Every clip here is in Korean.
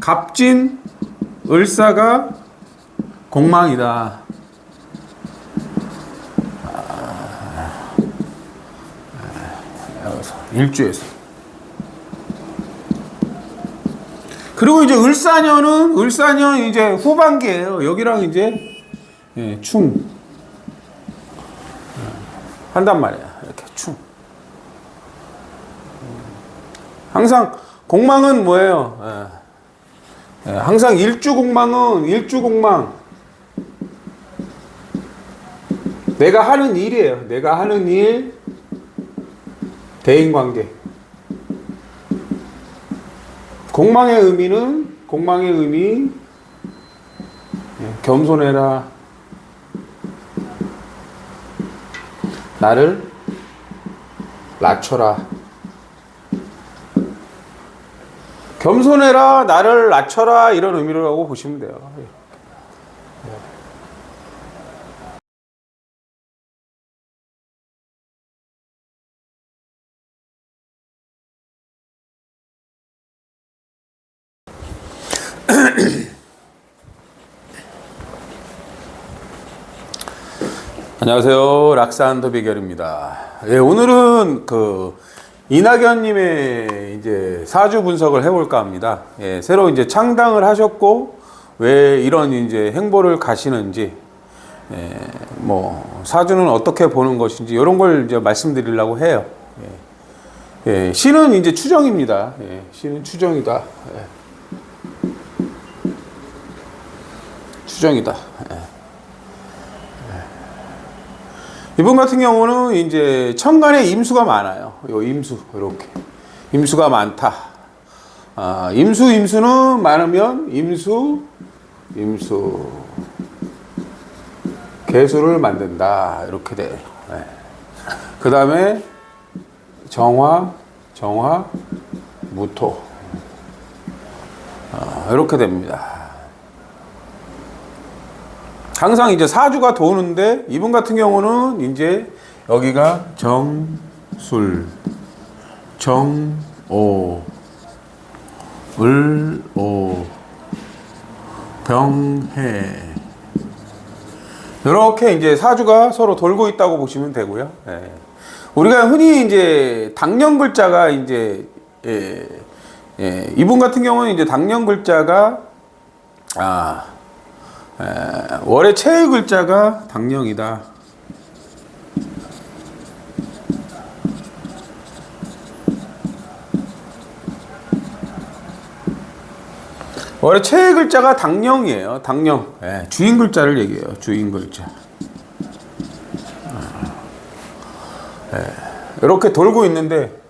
갑진 을사가 공망이다. 일주에서. 그리고 이제 을사년 이제 후반기예요. 여기랑 이제 충 한단 말이야. 이렇게 충. 항상 공망은 뭐예요? 항상 일주공망은 일주공망. 내가 하는 일이에요. 내가 하는 일, 대인관계. 공망의 의미 겸손해라. 나를 낮춰라. 겸손해라, 나를 낮춰라, 이런 의미라고 보시면 돼요. 안녕하세요. 락산더 비결입니다. 오늘은 이낙연님의 이제 사주 분석을 해볼까 합니다. 새로 이제 창당을 하셨고, 왜 이런 이제 행보를 가시는지, 뭐, 사주는 어떻게 보는 것인지, 이런 걸 이제 말씀드리려고 해요. 신은 이제 추정입니다. 신은 추정이다. 추정이다. 이분 같은 경우는 이제 천간에 임수가 많아요. 요 임수, 이렇게. 임수가 많다. 임수는 많으면 개수를 만든다. 이렇게 돼요. 그 다음에 정화, 무토. 이렇게 됩니다. 항상 이제 사주가 도는데, 이분 같은 경우는 이제 여기가 정술, 정오, 을오, 병해. 이렇게 이제 사주가 서로 돌고 있다고 보시면 되고요. 우리가 흔히 이제 당년 글자가 이제, 이분 같은 경우는 이제 당년 글자가, 월의 최의 글자가 당령이다. 월의 최의 글자가 당령이에요. 당령. 주인 글자를 얘기해요. 주인 글자. 이렇게 돌고 있는데,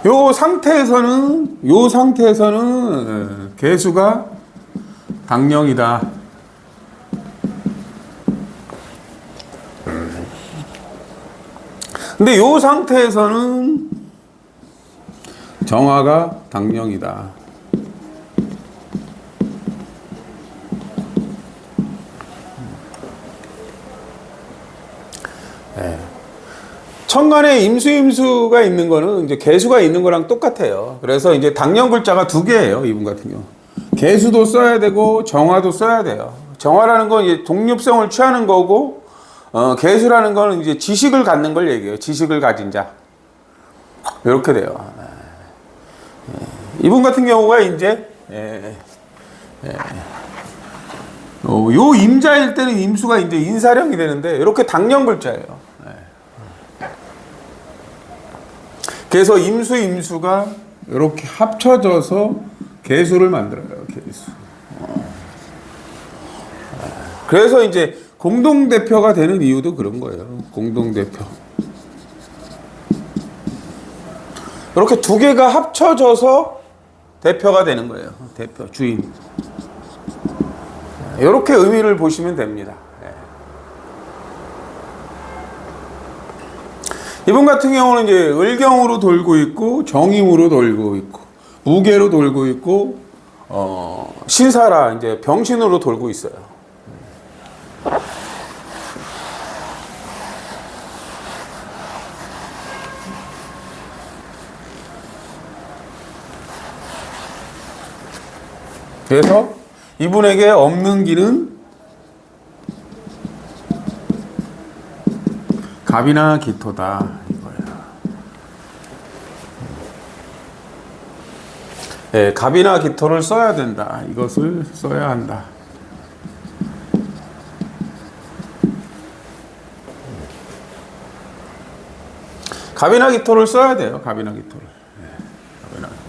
요 상태에서는 개수가 당령이다. 근데 요 상태에서는 정화가 당령이다. 천간에 임수가 있는 거는 이제 개수가 있는 거랑 똑같아요. 그래서 이제 당령 글자가 두 개예요. 이분 같은 경우. 개수도 써야 되고 정화도 써야 돼요. 정화라는 건 이제 독립성을 취하는 거고, 개수라는 거는 이제 지식을 갖는 걸 얘기해요. 지식을 가진 자. 이렇게 돼요. 이분 같은 경우가 이제 요 임자일 때는 임수가 이제 인사령이 되는데, 이렇게 당령 글자예요. 그래서 임수가 이렇게 합쳐져서 개수를 만들어요. 개수. 그래서 이제 공동대표가 되는 이유도 그런 거예요. 공동대표. 이렇게 두 개가 합쳐져서 대표가 되는 거예요. 대표, 주인. 이렇게 의미를 보시면 됩니다. 이분 같은 경우는 이제 을경으로 돌고 있고, 정임으로 돌고 있고, 무계로 돌고 있고, 신사라 이제 병신으로 돌고 있어요. 그래서 이분에게 없는 길은 갑이나 기토다 이거예요. 예, 갑이나 기토를 써야 된다. 이것을 써야 한다. 갑이나 기토를 써야 돼요. 갑이나 기토를. 예, 갑이나 기토.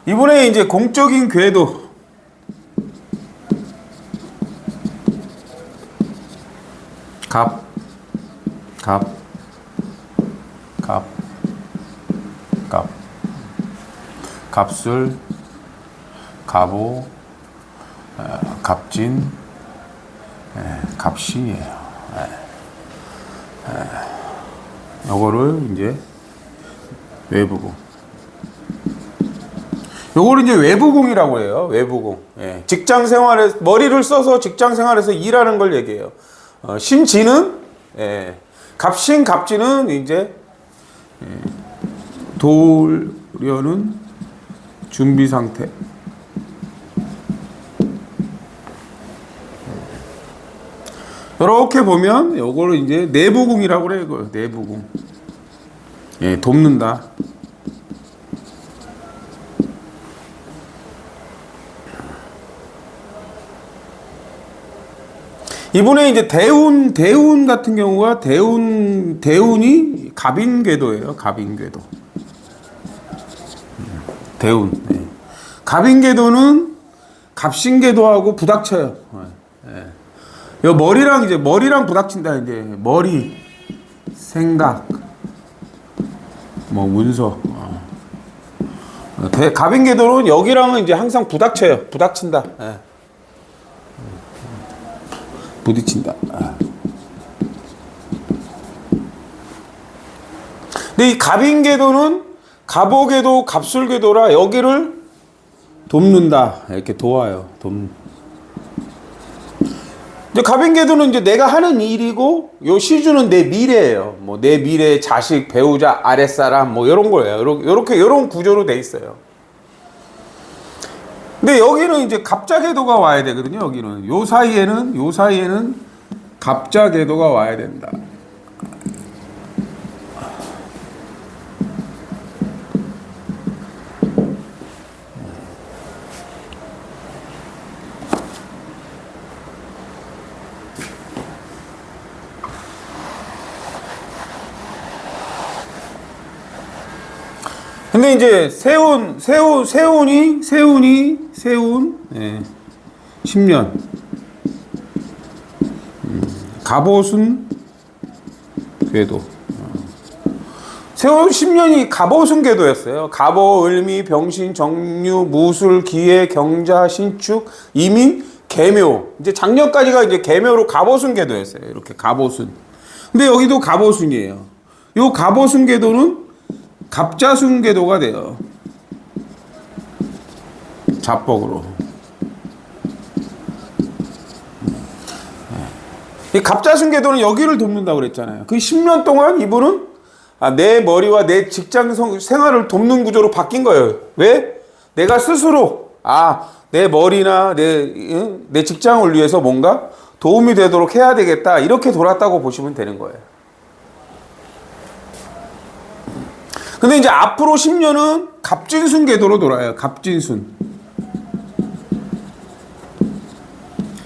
이번에 이제 공적인 궤도. 갑, 갑, 갑, 갑, 갑술, 갑오, 갑진, 갑시예요. 요거를 이제 외부공. 요거를 이제 외부공이라고 해요. 외부공. 예. 직장 생활에 머리를 써서 직장 생활에서 일하는 걸 얘기해요. 신지는 갑신 갑진은 이제 도우려는 준비 상태. 이렇게 보면 요거를 이제 내부공이라고 그래요. 이거 내부공. 예, 돕는다. 이분의 이제 대운 같은 경우가 대운이 갑인궤도예요. 갑인궤도. 대운. 네. 갑인궤도는 갑신궤도하고 부닥쳐요. 네. 요 머리랑 부닥친다. 이제 머리, 생각, 뭐 문서. 갑인궤도는 여기랑은 이제 항상 부닥쳐요. 부닥친다. 네. 부딪힌다. 근데 이 갑인궤도는 갑오궤도, 갑술궤도라 여기를 돕는다. 이렇게 도와요. 이제 갑인궤도는 이제 내가 하는 일이고, 요 시주는 내 미래예요. 뭐 내 미래, 자식, 배우자, 아랫사람, 뭐 이런 거예요. 이런 구조로 돼 있어요. 근데 여기는 이제 갑자궤도가 와야 되거든요. 여기는 요 사이에는 갑자궤도가 와야 된다. 근데 이제 세운 10년. 갑오순 궤도. 세운 10년이 갑오순 궤도였어요. 갑오, 을미, 병신, 정유, 무술, 기해, 경자, 신축, 이민, 계묘. 이제 작년까지가 이제 계묘로 갑오순 궤도였어요. 이렇게 갑오순. 근데 여기도 갑오순이에요. 요 갑오순 궤도는 갑자순 궤도가 돼요. 자뻑으로. 이 갑자순 궤도는 여기를 돕는다고 그랬잖아요. 그 10년 동안 이분은 내 머리와 내 직장 생활을 돕는 구조로 바뀐 거예요. 왜? 내가 스스로 내 머리나 내 직장을 위해서 뭔가 도움이 되도록 해야 되겠다. 이렇게 돌았다고 보시면 되는 거예요. 근데 이제 앞으로 10년은 갑진순 궤도로 돌아요. 갑진순.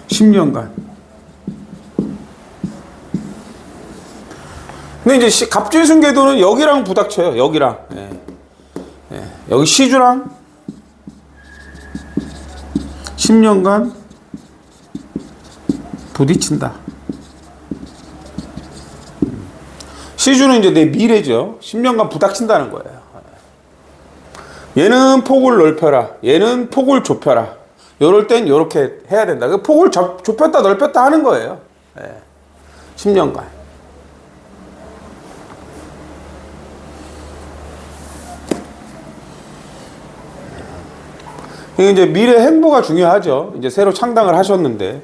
10년간. 근데 이제 갑진순 궤도는 여기랑 부닥쳐요. 여기랑. 여기 시주랑 10년간 부딪힌다. 시주는 이제 내 미래죠. 10년간 부닥친다는 거예요. 얘는 폭을 넓혀라. 얘는 폭을 좁혀라. 요럴 땐 요렇게 해야 된다. 그 폭을 좁혔다 넓혔다 하는 거예요. 10년간. 이제 미래 행보가 중요하죠. 이제 새로 창당을 하셨는데.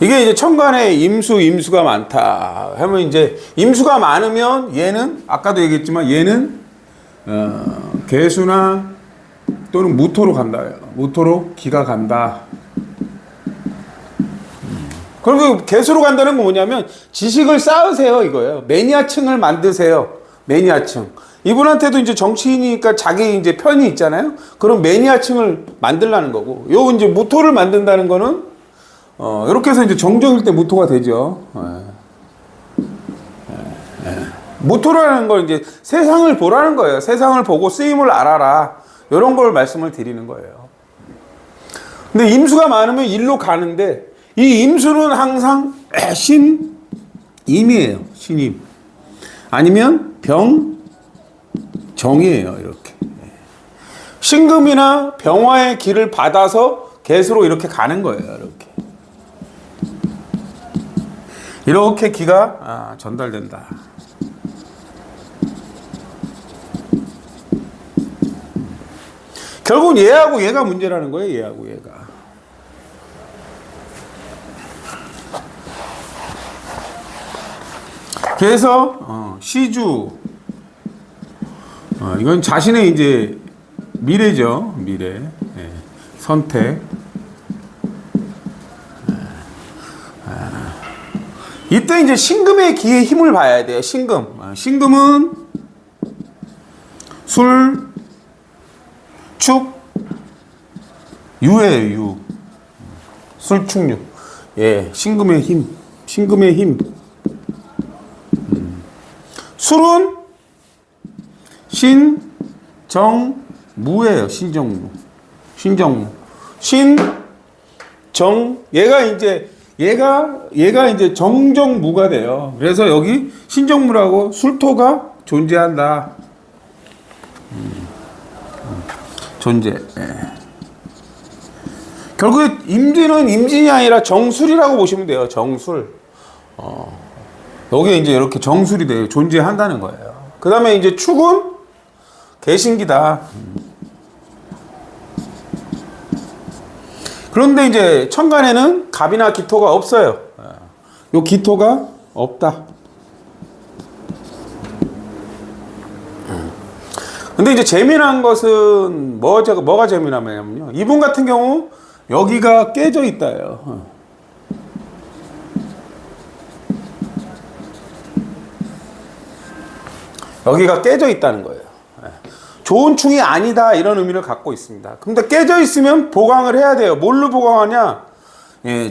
이게 이제 천간에 임수가 많다 하면 이제 임수가 많으면 얘는 아까도 얘기했지만 얘는 개수나 또는 무토로 간다. 무토로 기가 간다. 그리고 개수로 간다는 건 뭐냐면 지식을 쌓으세요 이거예요. 매니아층을 만드세요. 매니아층. 이분한테도 이제 정치인이니까 자기 이제 편이 있잖아요. 그럼 매니아층을 만들라는 거고. 요 이제 무토를 만든다는 거는 이렇게 해서 이제 정적일 때 무토가 되죠. 무토라는 걸 이제 세상을 보라는 거예요. 세상을 보고 쓰임을 알아라. 이런 걸 말씀을 드리는 거예요. 근데 임수가 많으면 일로 가는데 이 임수는 항상 신임이에요. 신임. 아니면 병정이에요. 이렇게. 신금이나 병화의 길을 받아서 개수로 이렇게 가는 거예요. 이렇게 기가 전달된다. 결국은 얘하고 얘가 문제라는 거예요. 얘하고 얘가. 그래서 시주 이건 자신의 이제 미래죠. 미래. 선택. 이때 이제 신금의 기의 힘을 봐야 돼요. 신금은 술, 축, 유예요. 유. 술, 축, 유. 예, 신금의 힘. 술은 신정무예요. 신정무. 얘가 이제 정정무가 돼요. 그래서 여기 신정무라고 술토가 존재한다. 존재. 결국에 임진은 임진이 아니라 정술이라고 보시면 돼요. 정술. 여기 이제 이렇게 정술이 돼요. 존재한다는 거예요. 그 다음에 이제 축은 개신기다. 그런데 이제 천간에는 갑이나 기토가 없어요. 요 기토가 없다. 근데 이제 재미난 것은 뭐가 재미나냐면요. 이분 같은 경우 여기가 깨져 있다요. 여기가 깨져 있다는 거예요. 좋은 충이 아니다 이런 의미를 갖고 있습니다. 근데 깨져 있으면 보강을 해야 돼요. 뭘로 보강하냐?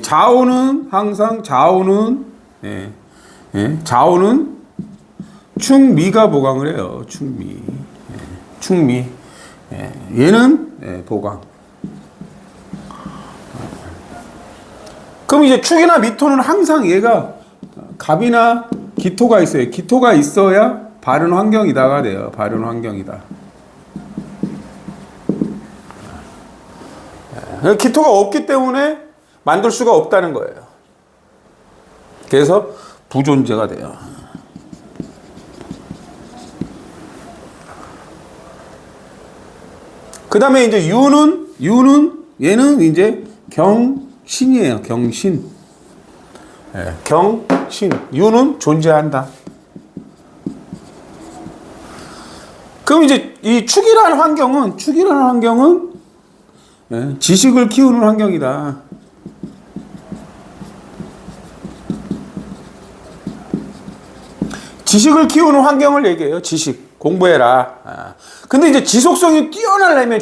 좌우는 항상 좌우는 충미가 보강을 해요. 충미. 얘는 보강. 그럼 이제 축이나 미토는 항상 얘가 갑이나 기토가 있어요. 기토가 있어야 바른 환경이다가 돼요. 바른 환경이다. 기토가 없기 때문에 만들 수가 없다는 거예요. 그래서 부존재가 돼요. 그 다음에 이제 얘는 이제 경신이에요. 경신. 유는 존재한다. 그럼 이제 이 축이라는 환경은 지식을 키우는 환경이다. 지식을 키우는 환경을 얘기해요. 지식. 공부해라. 근데 이제 지속성이 뛰어나려면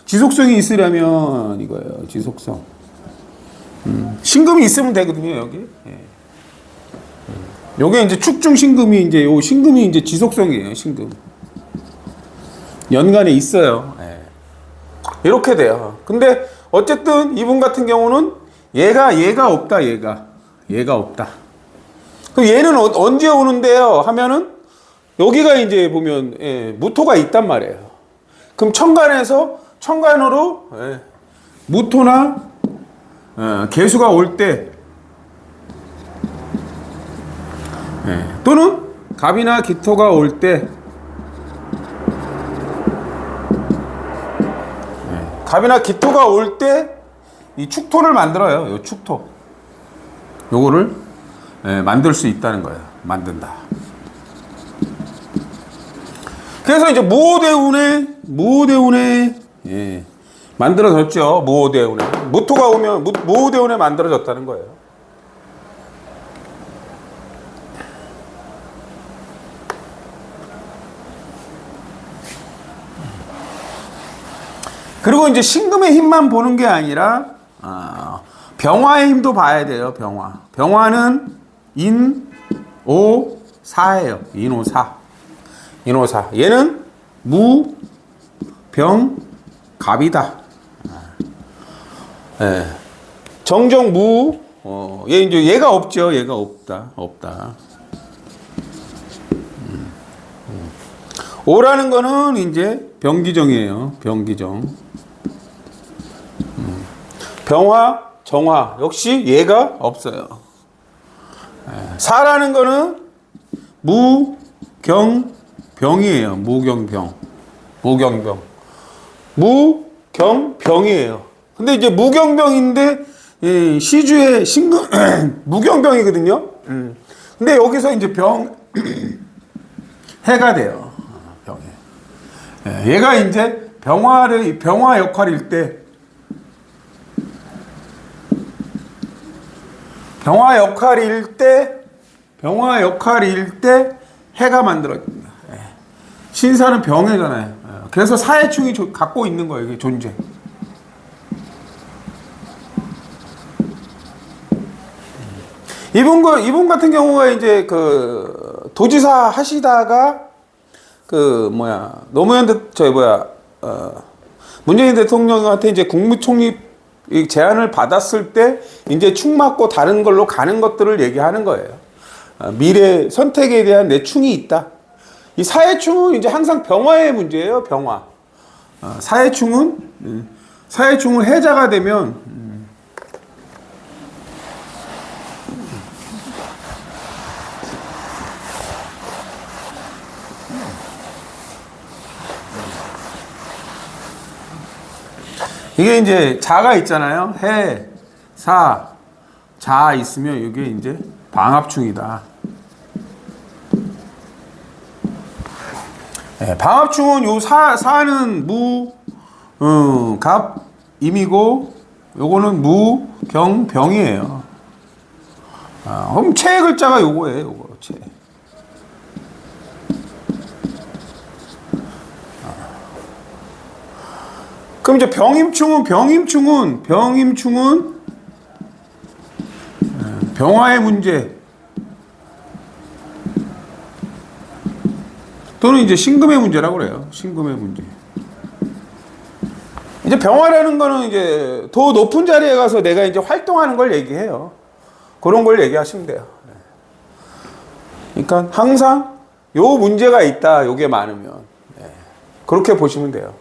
지속성이 있으려면 이거예요. 지속성. 신금이 있으면 되거든요, 여기. 요게 이제 축중 신금이 이제 요 신금이 이제 지속성이에요, 신금. 연간에 있어요. 이렇게 돼요. 근데 어쨌든 이분 같은 경우는 얘가 없다, 얘가 없다. 그럼 얘는 언제 오는데요? 하면은 여기가 이제 보면 무토가 있단 말이에요. 그럼 천간으로 무토나 개수가 올 때 또는 갑이나 기토가 올 때 이 축토를 만들어요. 요 축토. 요거를 만들 수 있다는 거예요. 만든다. 그래서 이제 무오대운에 만들어졌죠. 무오대운에. 무토가 오면 무오대운에 만들어졌다는 거예요. 그리고 이제 신금의 힘만 보는 게 아니라 병화의 힘도 봐야 돼요. 병화는 인오사예요. 인오사. 얘는 무병갑이다. 정정무. 얘 이제 얘가 없죠. 얘가 없다. 오라는 거는 이제 병기정이에요. 병기정. 병화, 정화 역시 얘가 없어요. 사라는 거는 무경병이에요. 무경병이에요. 근데 이제 무경병인데 시주의 신금 무경병이거든요. 근데 여기서 이제 해가 돼요. 병에. 얘가 이제 병화 역할일 때 병화 역할일 때 해가 만들어집니다. 신사는 병해잖아요. 그래서 사해충이 갖고 있는 거예요. 이게 존재. 이분 같은 경우가 이제 그 도지사 하시다가 문재인 대통령한테 이제 국무총리 제안을 받았을 때 이제 충 맞고 다른 걸로 가는 것들을 얘기하는 거예요. 미래 선택에 대한 내 충이 있다. 이 사해충은 이제 항상 병화의 문제예요. 병화. 사해충은 해자가 되면 이게 이제 자가 있잖아요. 해, 사, 자 있으면 이게 이제 방합충이다. 방합충은 요 사는 갑, 임이고 요거는 병이에요. 그럼 채의 글자가 요거예요. 요거 채. 그럼 이제 병임충은 병화의 문제 또는 이제 신금의 문제라고 그래요. 신금의 문제. 이제 병화라는 거는 이제 더 높은 자리에 가서 내가 이제 활동하는 걸 얘기해요. 그런 걸 얘기하시면 돼요. 그러니까 항상 요 문제가 있다. 요게 많으면 그렇게 보시면 돼요.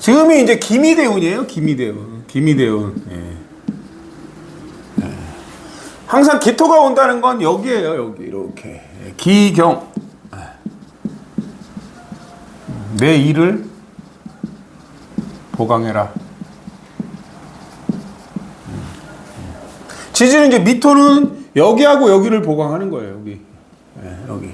지금이 이제 기미대운이에요. 기미대운. 항상 기토가 온다는 건 여기에요. 여기 이렇게 기경. 내 일을 보강해라. 지지는 이제 미토는 여기하고 여기를 보강하는 거예요. 여기. 이렇게.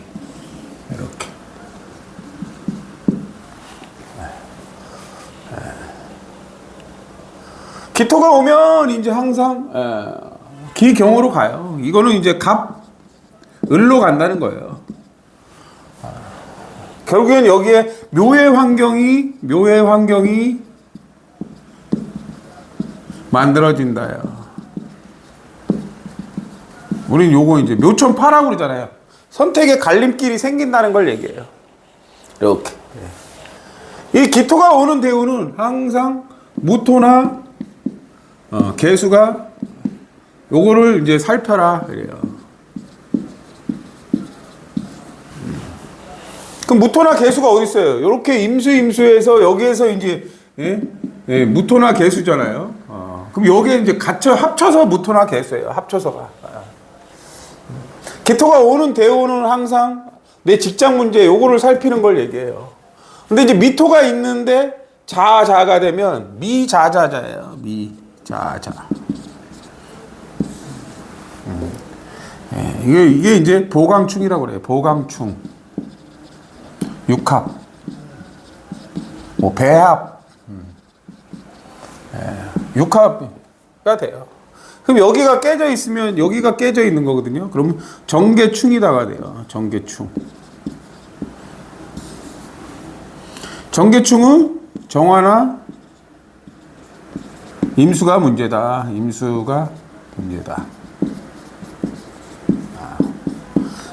기토가 오면 이제 항상 기경으로 가요. 이거는 이제 을로 간다는 거예요. 결국엔 여기에 묘의 환경이 만들어진다요. 우린 요거 이제 묘천파라고 그러잖아요. 선택의 갈림길이 생긴다는 걸 얘기해요. 이렇게. 이 기토가 오는 대우는 항상 무토나 개수가 요거를 이제 살펴라 그래요. 그럼 무토나 개수가 어디 있어요? 이렇게 임수에서 여기에서 이제 무토나 개수잖아요. 그럼 여기에 이제 합쳐서 무토나 개수예요. 합쳐서가. 기토가 오는 대오는 항상 내 직장 문제 요거를 살피는 걸 얘기해요. 근데 이제 미토가 있는데 자가 되면 미자자자예요. 미자자. 이게 이제 보강충이라고 그래요. 보강충. 육합. 뭐 배합. 육합가 돼요. 그럼 여기가 깨져 있으면 여기가 깨져 있는 거거든요. 그럼 정계충이다가 돼요. 정계충. 정계충은 정화나 임수가 문제다. 임수가 문제다.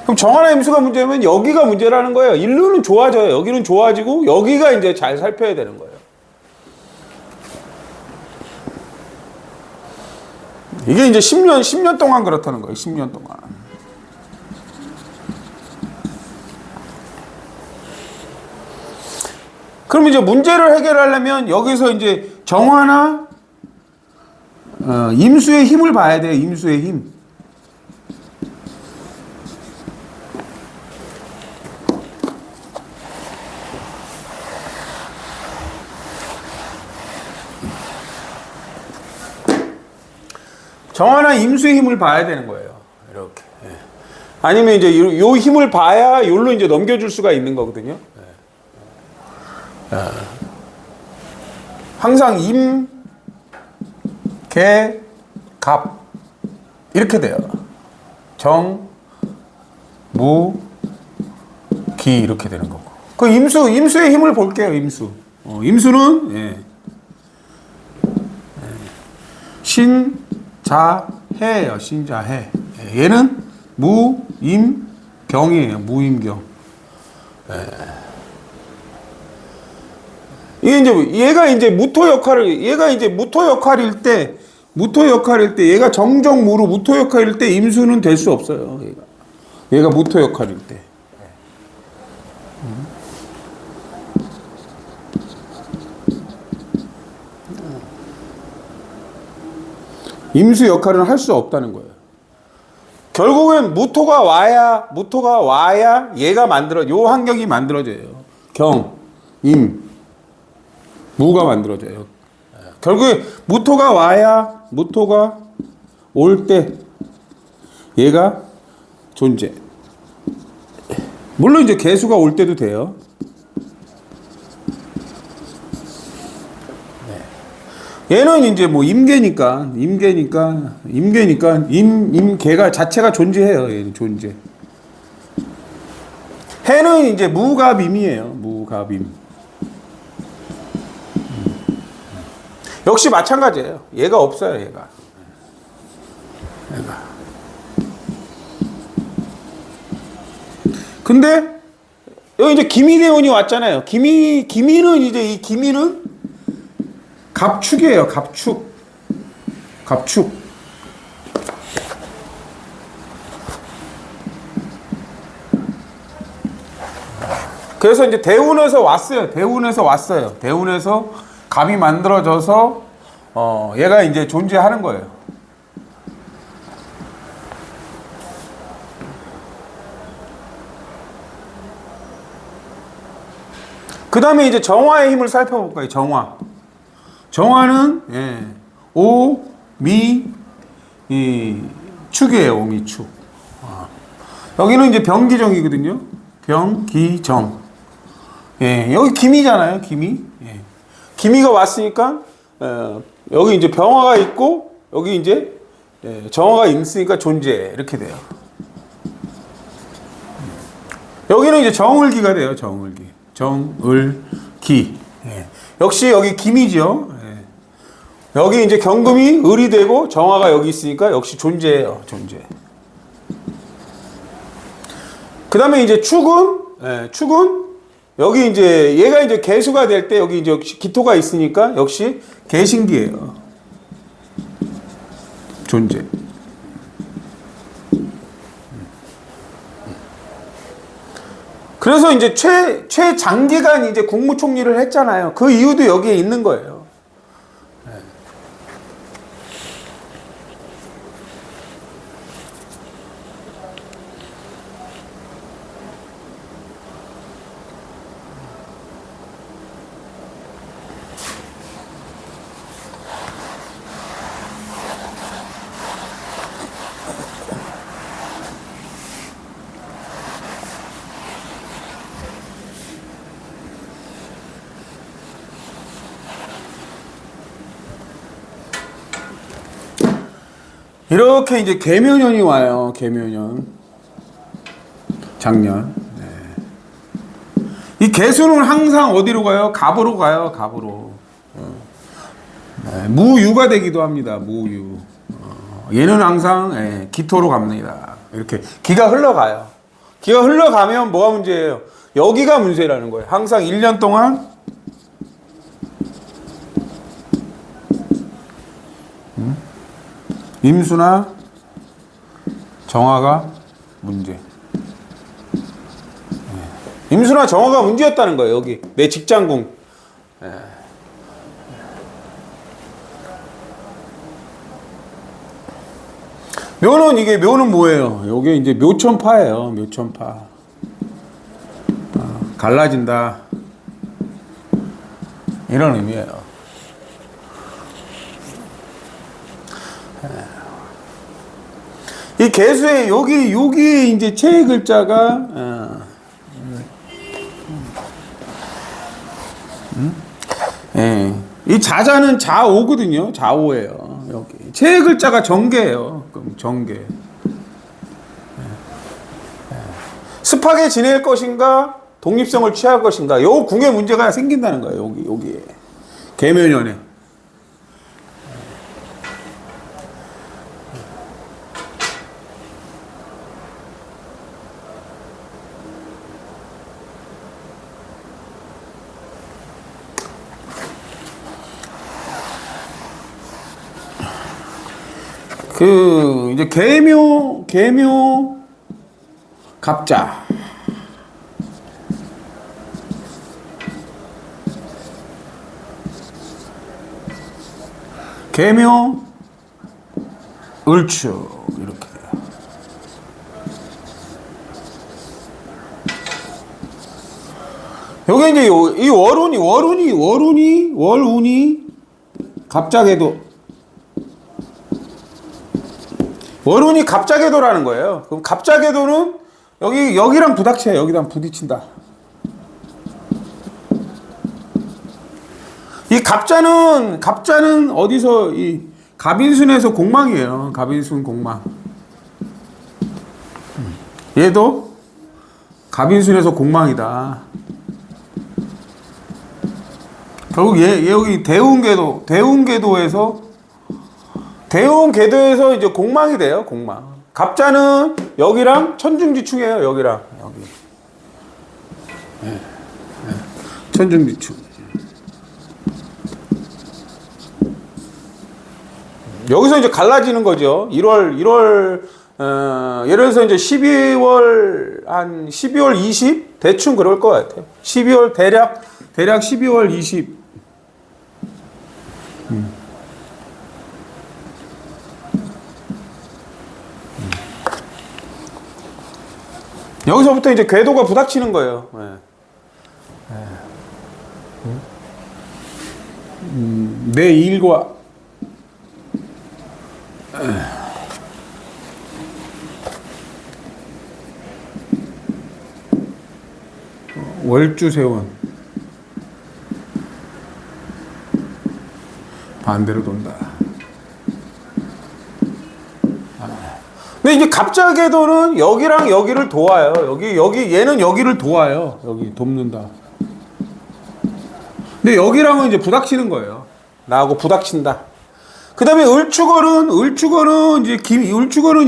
그럼 정화나 임수가 문제면 여기가 문제라는 거예요. 일루는 좋아져요. 여기는 좋아지고 여기가 이제 잘 살펴야 되는 거예요. 이게 이제 10년 동안 그렇다는 거예요. 10년 동안. 그럼 이제 문제를 해결하려면 여기서 이제 정화나 임수의 힘을 봐야 돼요. 임수의 힘. 정화나 임수의 힘을 봐야 되는 거예요. 이렇게. 아니면 이제 요 힘을 봐야 요로 이제 넘겨줄 수가 있는 거거든요. 항상 임, 개, 갑 이렇게 돼요. 정, 무, 기 이렇게 되는 거고. 그 임수의 힘을 볼게요. 임수는 신, 자, 해예요. 신자해. 얘는 무, 임, 경이에요. 무임경. 이게 이제 얘가 이제 무토 역할일 때 얘가 정정무로 무토 역할일 때 임수는 될 수 없어요. 얘가 무토 역할일 때. 임수 역할은 할 수 없다는 거예요. 결국엔 무토가 와야 얘가 요 환경이 만들어져요. 경, 임, 무가 만들어져요. 결국에 무토가 올 때 얘가 존재. 물론 이제 개수가 올 때도 돼요. 얘는 이제 뭐 임계니까 임계가 자체가 존재해요. 얘는 존재. 해는 이제 무갑임이에요. 무갑임. 역시 마찬가지예요. 얘가 없어요. 얘가. 근데 여기 이제 기미대운이 왔잖아요. 기미는 이제 이 기미는 갑축이에요. 갑축. 그래서 이제 대운에서 왔어요. 대운에서 갑이 만들어져서 얘가 이제 존재하는 거예요. 그 다음에 이제 정화의 힘을 살펴볼까요? 정화는 오, 미, 축이에요. 오미축. 여기는 이제 병기정이거든요. 병기정. 여기 기미잖아요. 기미가 왔으니까 여기 이제 병화가 있고 여기 이제 정화가 있으니까 존재 이렇게 돼요. 여기는 이제 정을기가 돼요. 정을기. 역시 여기 기미죠. 여기 이제 경금이 을이 되고 정화가 여기 있으니까 역시 존재예요. 존재. 그 다음에 이제 축은 여기 이제 얘가 이제 개수가 될 때 여기 이제 기토가 있으니까 역시 개신기예요. 존재. 그 그래서 이제 최장기간 이제 국무총리를 했잖아요. 그 이유도 여기에 있는 거예요. 이렇게 이제 계묘년이 와요. 계묘년. 작년. 네. 이 개수는 항상 어디로 가요? 갑으로 가요. 갑으로. 네. 무유가 되기도 합니다. 무유. 얘는 항상 기토로 갑니다. 이렇게 기가 흘러가요. 기가 흘러가면 뭐가 문제예요? 여기가 문제라는 거예요. 항상 1년 동안 임수나 정화가 문제. 임수나 정화가 문제였다는 거예요. 여기 내 직장궁. 묘는 뭐예요? 여기 이제 묘천파예요. 묘천파. 갈라진다. 이런 의미예요. 이 개수의 여기 이제 최의 글자가 이 자자는 자오거든요. 자오예요. 여기 최의 글자가 정계예요. 그럼 정계. 습하게 지낼 것인가, 독립성을 취할 것인가. 요 궁의 문제가 생긴다는 거예요. 여기에 계묘년에. 이제 계묘 갑자. 계묘 을추. 이렇게. 여기 이제 이 월운이 갑자궤도. 월운이 갑자궤도라는 거예요. 그럼 갑자궤도는 여기랑 부닥쳐요. 여기랑 부딪힌다. 이 갑자는 어디서 이 갑인순에서 공망이에요. 갑인순 공망. 얘도 갑인순에서 공망이다. 결국 얘 여기 대운궤도에서 이제 공망이 돼요. 공망. 갑자는 여기랑 천중지충이에요. 여기랑 여기. 천중지충. 여기서 이제 갈라지는 거죠. 1월 예를 들어서 이제 12월 20 대충 그럴 것 같아요. 12월 대략 12월 20. 여기서부터 이제 궤도가 부닥치는 거예요. 내 일과 월주세원 반대로 돈다. 근데 이제 갑자궤도는 여기랑 여기를 도와요. 얘는 여기를 도와요. 여기 돕는다. 근데 여기랑은 이제 부닥치는 거예요. 나하고 부닥친다. 그 다음에 을축월은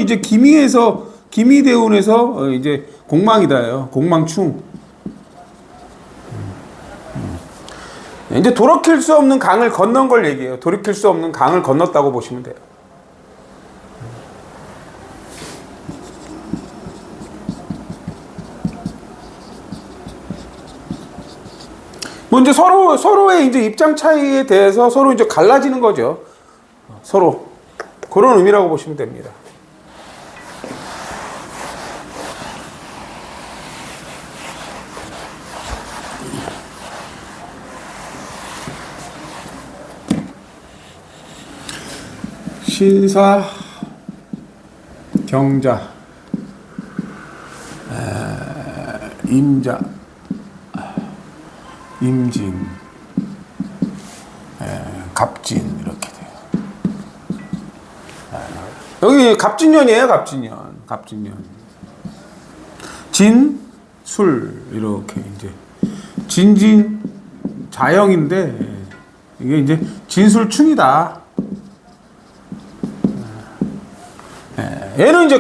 이제 기미대운에서 이제 공망이다요. 공망충. 이제 돌이킬 수 없는 강을 건넌 걸 얘기해요. 돌이킬 수 없는 강을 건넜다고 보시면 돼요. 뭐 이제 서로의 이제 입장 차이에 대해서 서로 이제 갈라지는 거죠. 서로 그런 의미라고 보시면 됩니다. 신사, 경자, 임자, 임진, 갑진 이렇게 돼요. 여기 갑진년이에요, 갑진년. 진, 술 이렇게 이제 진진 자영인데 이게 이제 진술충이다. 얘는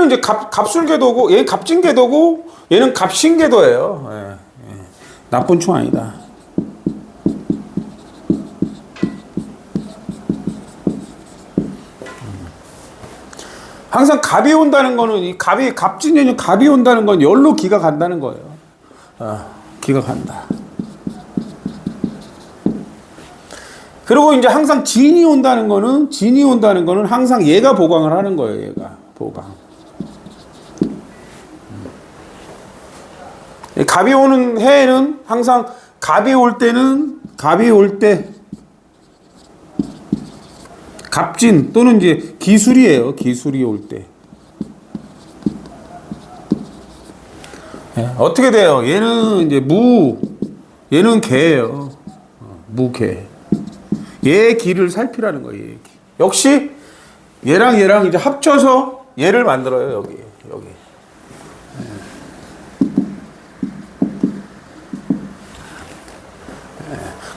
이제 갑술궤도고, 얘는 갑진궤도고, 얘는 갑신궤도예요. 나쁜 충 아니다. 항상 갑이 온다는 거는, 이 갑진년이 갑이 온다는 건 열로 기가 간다는 거예요. 기가 간다. 그리고 이제 항상 진이 온다는 거는 항상 얘가 보강을 하는 거예요. 얘가 보강. 갑이 오는 해에는 항상 갑이 올 때 갑진 또는 이제 기술이에요. 기술이 올 때. 어떻게 돼요? 얘는 이제 얘는 개예요. 무개. 얘의 기를 살피라는 거예요. 얘의 기. 역시 얘랑 이제 합쳐서 얘를 만들어요. 여기.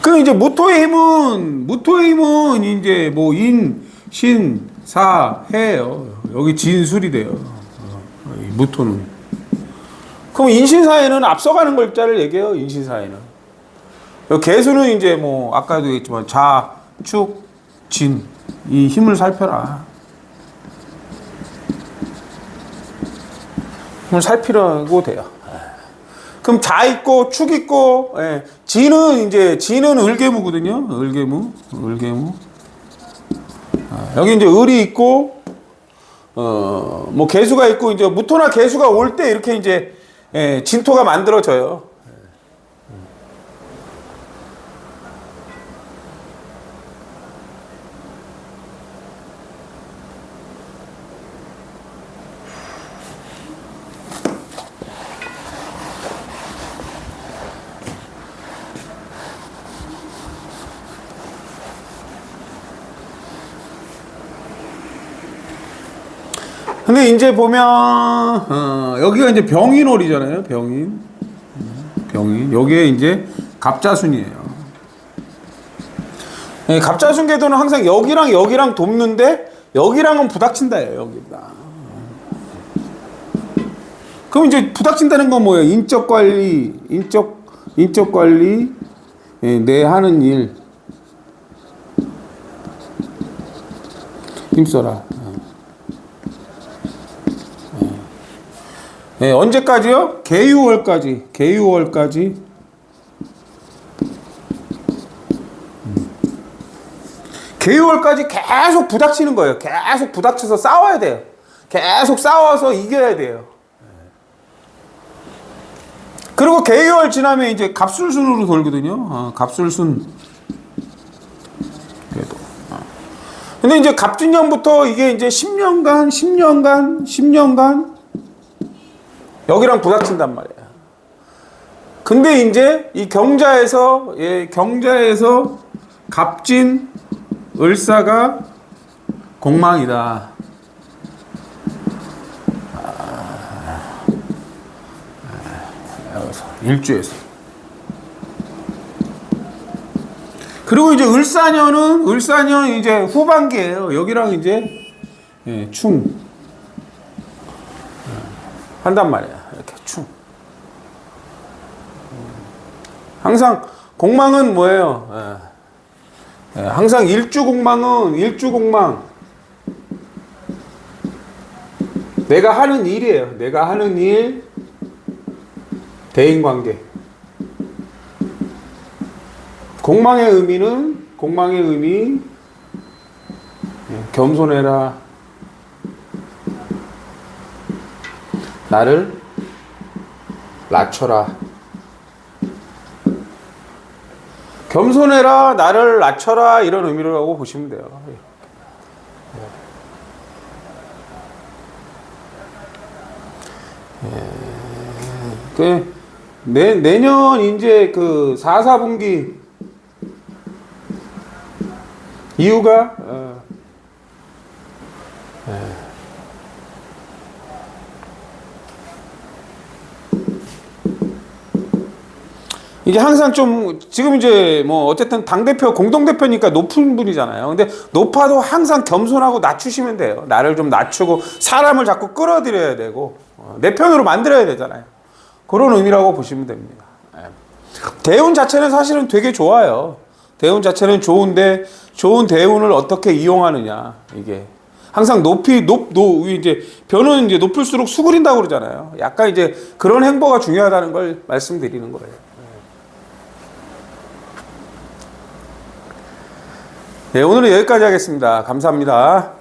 그 이제 무토의 힘은 이제 뭐 인, 신, 사, 해요. 여기 진술이 돼요. 무토는. 그럼 인신사에는 앞서가는 글자를 얘기해요. 인신사에는. 개수는 이제 뭐 아까도 얘기했지만 자, 축, 진 이 힘을 살펴라. 힘을 살피라고 돼요. 그럼 자 있고 축 있고, 진은 을개무거든요. 을개무. 여기 이제 을이 있고, 뭐 개수가 있고, 이제 무토나 개수가 올 때 이렇게 이제 진토가 만들어져요. 근데 이제 보면 여기가 이제 병인월이잖아요. 병인. 여기에 이제 갑자순이에요. 갑자순 궤도는 항상 여기랑 돕는데 여기랑은 부닥친다예요. 여기다. 그럼 이제 부닥친다는 건 뭐예요? 인적 관리, 내 하는 일 힘써라. 언제까지요? 개유월까지. 개유월까지 계속 부닥치는 거예요. 계속 부닥쳐서 싸워야 돼요. 계속 싸워서 이겨야 돼요. 그리고 개유월 지나면 이제 갑술순으로 돌거든요. 갑술순. 그래도. 근데 이제 갑진년부터 이게 이제 10년간 여기랑 부닥친단 말이야. 근데 이제 이 경자에서 갑진 을사가 공망이다. 여기서 일주에서. 그리고 이제 을사년 이제 후반기예요. 여기랑 이제 충 한단 말이야. 이렇게 충. 항상 공망은 뭐예요? 항상 일주공망. 내가 하는 일이에요. 내가 하는 일, 대인관계. 공망의 의미 겸손해라. 나를 낮춰라. 겸손해라, 나를 낮춰라, 이런 의미라고 보시면 돼요. 내년 이제 그 4, 4분기 이유가 이게 항상 좀 지금 이제 뭐 어쨌든 당대표 공동대표니까 높은 분이잖아요. 근데 높아도 항상 겸손하고 낮추시면 돼요. 나를 좀 낮추고 사람을 자꾸 끌어들여야 되고 내 편으로 만들어야 되잖아요. 그런 의미라고 보시면 됩니다. 대운 자체는 사실은 되게 좋아요. 대운 자체는 좋은데 좋은 대운을 어떻게 이용하느냐, 이게 항상 이제 변은 이제 높을수록 수그린다고 그러잖아요. 약간 이제 그런 행보가 중요하다는 걸 말씀드리는 거예요. 네, 오늘은 여기까지 하겠습니다. 감사합니다.